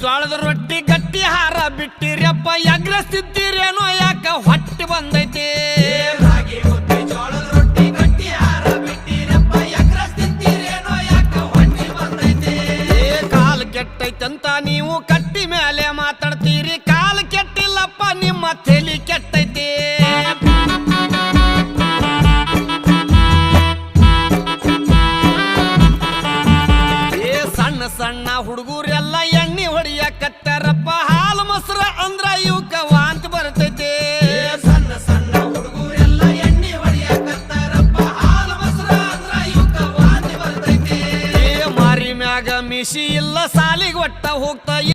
ಜೋಳದ ರೊಟ್ಟಿ ಗಟ್ಟಿ ಹಾರ ಬಿಟ್ಟಿರಪ್ಪ ಎಗ್ರಸ್ತಿದ್ದೀರೇನೋ ಯಾಕ ಹೊಟ್ಟೆ ಬಂದೈತಿ ರಾಗಿ ಮುದ್ದೆ ಜೋಳದ ರೊಟ್ಟಿ ಗಟ್ಟಿ ಹಾರ ಬಿಟ್ಟಿರಪ್ಪ ಎಗ್ರಸ್ತಿದ್ದೀರೇನೋ ಯಾಕ ಹೊಟ್ಟೆ ಬಂದೈತಿ ಕಾಲು ಕೆಟ್ಟೈತಂತ ನೀವು ಕಟ್ಟಿ ಮೇಲೆ ಮಾತಾಡ್ತೀರಿ ಕಾಲು ಕೆಟ್ಟಿಲ್ಲಪ್ಪ ನಿಮ್ಮ ತಲೆ ಕೆಟ್ಟೈತಿ ಸಣ್ಣ ಸಣ್ಣ ಹುಡುಗರೆಲ್ಲ ಎಣ್ಣೆ ಹೊಡಿಯಕತ್ತಾರಪ್ಪ ಹಾಲು ಮೊಸರ ಅಂದ್ರ ಇವಕ್ಕ ವಾಂತಿ ಬರ್ತೈತಿ ಸಣ್ಣ ಸಣ್ಣ ಹುಡುಗರೆಲ್ಲ ಎಣ್ಣೆ ಹೊಡಿಯಕತ್ತಾರಪ್ಪ ಹಾಲು ಮೊಸರ ಅಂದ್ರ ಇವಕ್ಕ ವಾಂತಿ ಬರ್ತೈತಿ ಮಾರಿ ಮ್ಯಾಗ ಮಿಶಿ ಇಲ್ಲ ಸಾಲಿಗೆ ಒಟ್ಟ ಹೋಗ್ತಾ